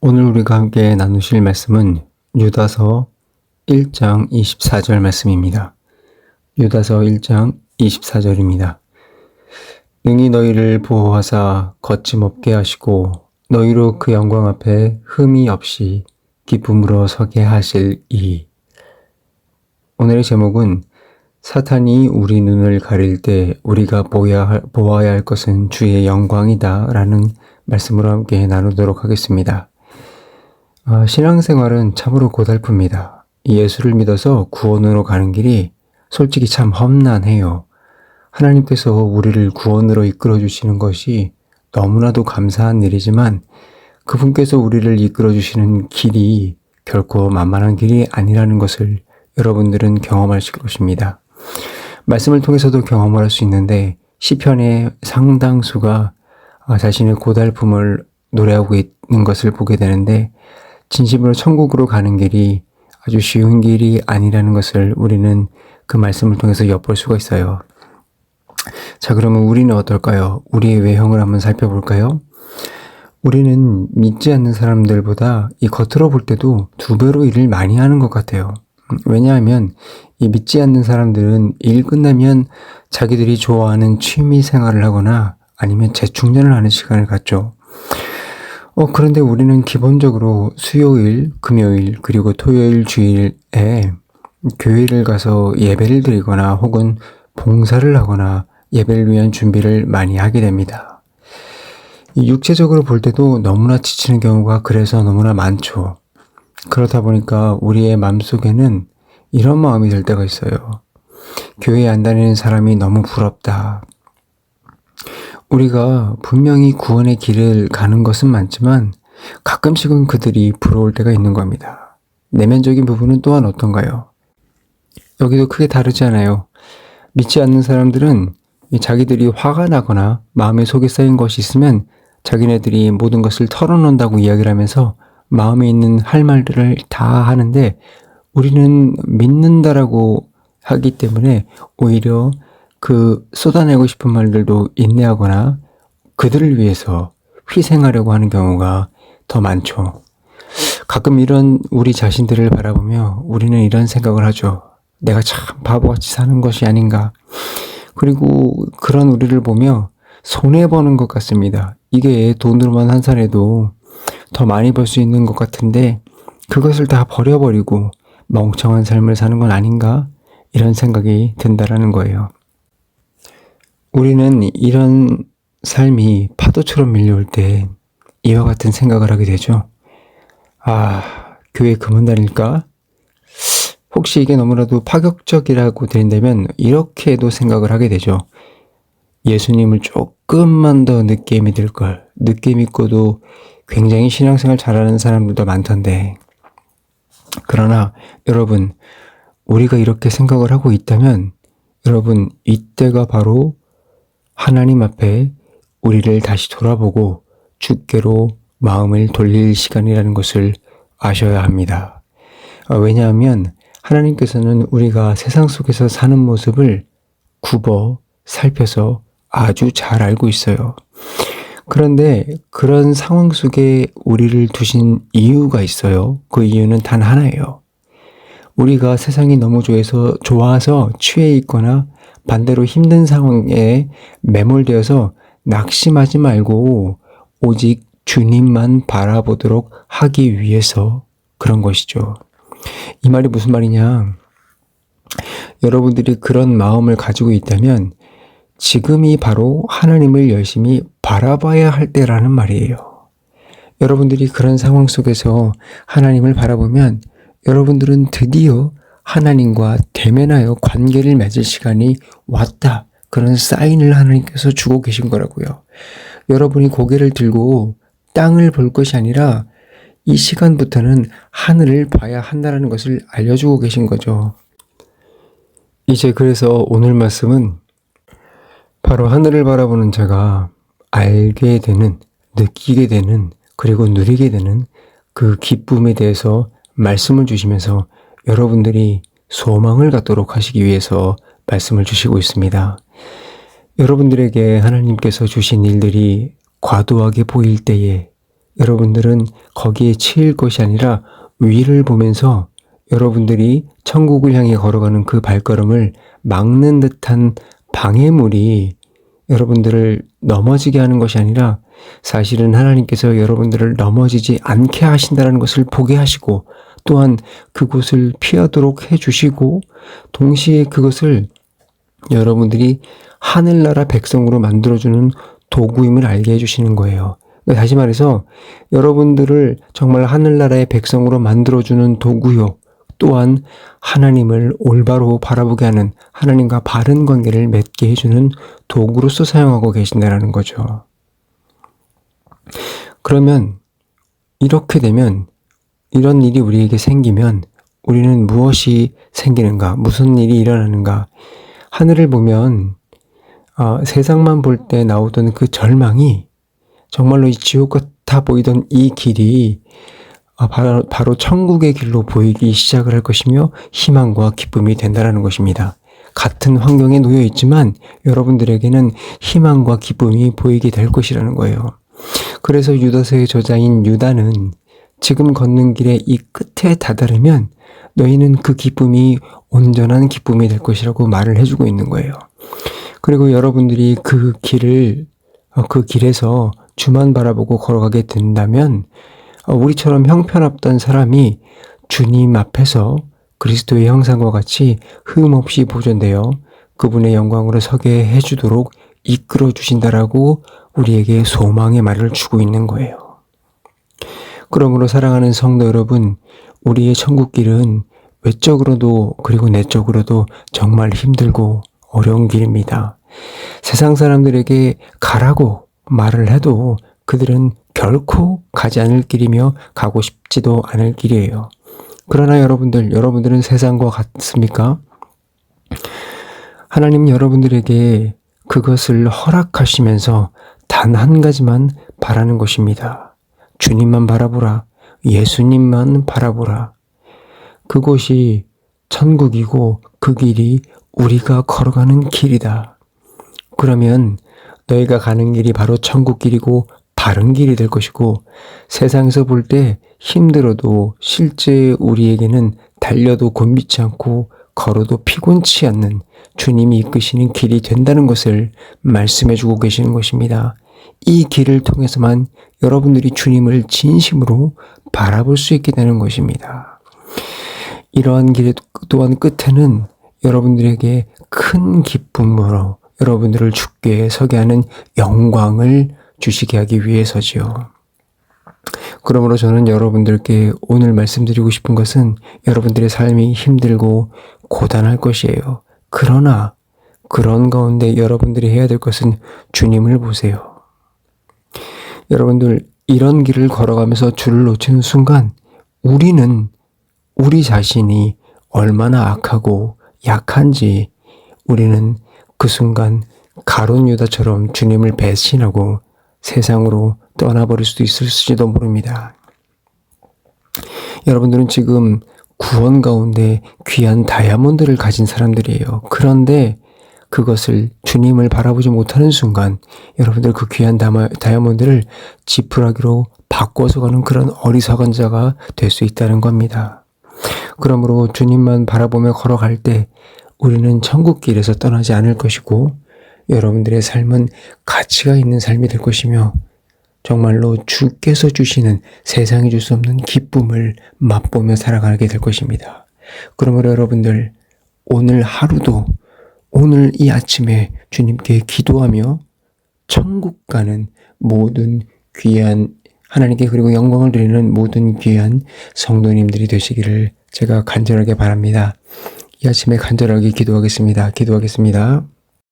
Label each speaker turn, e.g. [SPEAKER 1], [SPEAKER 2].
[SPEAKER 1] 오늘 우리가 함께 나누실 말씀은 유다서 1장 24절 말씀입니다. 유다서 1장 24절입니다. 능히 너희를 보호하사 거침없게 하시고 너희로 그 영광 앞에 흠이 없이 기쁨으로 서게 하실이. 오늘의 제목은 사탄이 우리 눈을 가릴 때 우리가 보아야 할 것은 주의 영광이다 라는 말씀으로 함께 나누도록 하겠습니다. 신앙생활은 참으로 고달픕니다. 예수를 믿어서 구원으로 가는 길이 솔직히 참 험난해요. 하나님께서 우리를 구원으로 이끌어 주시는 것이 너무나도 감사한 일이지만 그분께서 우리를 이끌어 주시는 길이 결코 만만한 길이 아니라는 것을 여러분들은 경험하실 것입니다. 말씀을 통해서도 경험을 할 수 있는데 시편의 상당수가 자신의 고달픔을 노래하고 있는 것을 보게 되는데 진심으로 천국으로 가는 길이 아주 쉬운 길이 아니라는 것을 우리는 그 말씀을 통해서 엿볼 수가 있어요. 자, 그러면 우리는 어떨까요? 우리의 외형을 한번 살펴볼까요? 우리는 믿지 않는 사람들보다 이 겉으로 볼 때도 2배로 일을 많이 하는 것 같아요. 왜냐하면 이 믿지 않는 사람들은 일 끝나면 자기들이 좋아하는 취미 생활을 하거나 아니면 재충전을 하는 시간을 갖죠. 그런데 우리는 기본적으로 수요일, 금요일, 그리고 토요일, 주일에 교회를 가서 예배를 드리거나 혹은 봉사를 하거나 예배를 위한 준비를 많이 하게 됩니다. 육체적으로 볼 때도 너무나 지치는 경우가 그래서 너무나 많죠. 그렇다 보니까 우리의 마음속에는 이런 마음이 들 때가 있어요. 교회에 안 다니는 사람이 너무 부럽다. 우리가 분명히 구원의 길을 가는 것은 많지만 가끔씩은 그들이 부러울 때가 있는 겁니다. 내면적인 부분은 또한 어떤가요? 여기도 크게 다르지 않아요. 믿지 않는 사람들은 자기들이 화가 나거나 마음에 속에 쌓인 것이 있으면 자기네들이 모든 것을 털어놓는다고 이야기를 하면서 마음에 있는 할 말들을 다 하는데 우리는 믿는다라고 하기 때문에 오히려 그 쏟아내고 싶은 말들도 인내하거나 그들을 위해서 희생하려고 하는 경우가 더 많죠. 가끔 이런 우리 자신들을 바라보며 우리는 이런 생각을 하죠. 내가 참 바보같이 사는 것이 아닌가. 그리고 그런 우리를 보며 손해보는 것 같습니다. 이게 돈으로만 환산해도 더 많이 벌 수 있는 것 같은데 그것을 다 버려버리고 멍청한 삶을 사는 건 아닌가? 이런 생각이 든다라는 거예요. 우리는 이런 삶이 파도처럼 밀려올 때 이와 같은 생각을 하게 되죠. 교회 그만 다닐까? 혹시 이게 너무나도 파격적이라고 들린다면 이렇게도 생각을 하게 되죠. 예수님을 조금만 더 늦게 믿을 걸. 늦게 믿고도 굉장히 신앙생활 잘하는 사람들도 많던데. 그러나 여러분, 우리가 이렇게 생각을 하고 있다면 여러분, 이때가 바로 하나님 앞에 우리를 다시 돌아보고 주께로 마음을 돌릴 시간이라는 것을 아셔야 합니다. 왜냐하면 하나님께서는 우리가 세상 속에서 사는 모습을 굽어 살펴서 아주 잘 알고 있어요. 그런데 그런 상황 속에 우리를 두신 이유가 있어요. 그 이유는 단 하나예요. 우리가 세상이 너무 좋아서 취해 있거나 반대로 힘든 상황에 매몰되어서 낙심하지 말고 오직 주님만 바라보도록 하기 위해서 그런 것이죠. 이 말이 무슨 말이냐? 여러분들이 그런 마음을 가지고 있다면 지금이 바로 하나님을 열심히 바라봐야 할 때라는 말이에요. 여러분들이 그런 상황 속에서 하나님을 바라보면 여러분들은 드디어 하나님과 대면하여 관계를 맺을 시간이 왔다. 그런 사인을 하나님께서 주고 계신 거라고요. 여러분이 고개를 들고 땅을 볼 것이 아니라 이 시간부터는 하늘을 봐야 한다는 것을 알려주고 계신 거죠. 이제 그래서 오늘 말씀은 바로 하늘을 바라보는 자가 알게 되는, 느끼게 되는, 그리고 누리게 되는 그 기쁨에 대해서 말씀을 주시면서 여러분들이 소망을 갖도록 하시기 위해서 말씀을 주시고 있습니다. 여러분들에게 하나님께서 주신 일들이 과도하게 보일 때에 여러분들은 거기에 치일 것이 아니라 위를 보면서 여러분들이 천국을 향해 걸어가는 그 발걸음을 막는 듯한 방해물이 여러분들을 넘어지게 하는 것이 아니라 사실은 하나님께서 여러분들을 넘어지지 않게 하신다는 것을 보게 하시고 또한 그곳을 피하도록 해주시고 동시에 그것을 여러분들이 하늘나라 백성으로 만들어주는 도구임을 알게 해주시는 거예요. 다시 말해서 여러분들을 정말 하늘나라의 백성으로 만들어주는 도구요. 또한 하나님을 올바로 바라보게 하는 하나님과 바른 관계를 맺게 해주는 도구로서 사용하고 계신다는 거죠. 그러면 이렇게 되면 이런 일이 우리에게 생기면 우리는 무엇이 생기는가? 무슨 일이 일어나는가? 하늘을 보면 세상만 볼 때 나오던 그 절망이 정말로 이 지옥 같아 보이던 이 길이 바로 천국의 길로 보이기 시작을 할 것이며 희망과 기쁨이 된다는 것입니다. 같은 환경에 놓여 있지만 여러분들에게는 희망과 기쁨이 보이게 될 것이라는 거예요. 그래서 유다서의 저자인 유다는 지금 걷는 길의 이 끝에 다다르면 너희는 그 기쁨이 온전한 기쁨이 될 것이라고 말을 해주고 있는 거예요. 그리고 여러분들이 그 길에서 주만 바라보고 걸어가게 된다면 우리처럼 형편없던 사람이 주님 앞에서 그리스도의 형상과 같이 흠없이 보존되어 그분의 영광으로 서게 해주도록 이끌어 주신다라고 우리에게 소망의 말을 주고 있는 거예요. 그러므로 사랑하는 성도 여러분, 우리의 천국길은 외적으로도 그리고 내적으로도 정말 힘들고 어려운 길입니다. 세상 사람들에게 가라고 말을 해도 그들은 결코 가지 않을 길이며 가고 싶지도 않을 길이에요. 그러나 여러분들은 세상과 같습니까? 하나님은 여러분들에게 그것을 허락하시면서 단 한 가지만 바라는 것입니다. 주님만 바라보라. 예수님만 바라보라. 그곳이 천국이고 그 길이 우리가 걸어가는 길이다. 그러면 너희가 가는 길이 바로 천국 길이고 바른 길이 될 것이고 세상에서 볼 때 힘들어도 실제 우리에게는 달려도 곤비치 않고 걸어도 피곤치 않는 주님이 이끄시는 길이 된다는 것을 말씀해 주고 계시는 것입니다. 이 길을 통해서만 여러분들이 주님을 진심으로 바라볼 수 있게 되는 것입니다. 이러한 길 또한 끝에는 여러분들에게 큰 기쁨으로 여러분들을 주께 서게 하는 영광을 주시게 하기 위해서지요. 그러므로 저는 여러분들께 오늘 말씀드리고 싶은 것은 여러분들의 삶이 힘들고 고단할 것이에요. 그러나 그런 가운데 여러분들이 해야 될 것은 주님을 보세요. 여러분들 이런 길을 걸어가면서 주를 놓치는 순간 우리는 우리 자신이 얼마나 악하고 약한지 우리는 그 순간 가룟 유다처럼 주님을 배신하고 세상으로 떠나버릴 수도 있을지도 모릅니다. 여러분들은 지금 구원 가운데 귀한 다이아몬드를 가진 사람들이에요. 그런데 그것을 주님을 바라보지 못하는 순간 여러분들 그 귀한 다이아몬드를 지푸라기로 바꿔서 가는 그런 어리석은 자가 될 수 있다는 겁니다. 그러므로 주님만 바라보며 걸어갈 때 우리는 천국길에서 떠나지 않을 것이고 여러분들의 삶은 가치가 있는 삶이 될 것이며 정말로 주께서 주시는 세상이 줄 수 없는 기쁨을 맛보며 살아가게 될 것입니다. 그러므로 여러분들 오늘 하루도 오늘 이 아침에 주님께 기도하며 천국 가는 모든 귀한 하나님께 그리고 영광을 드리는 모든 귀한 성도님들이 되시기를 제가 간절하게 바랍니다. 이 아침에 간절하게 기도하겠습니다.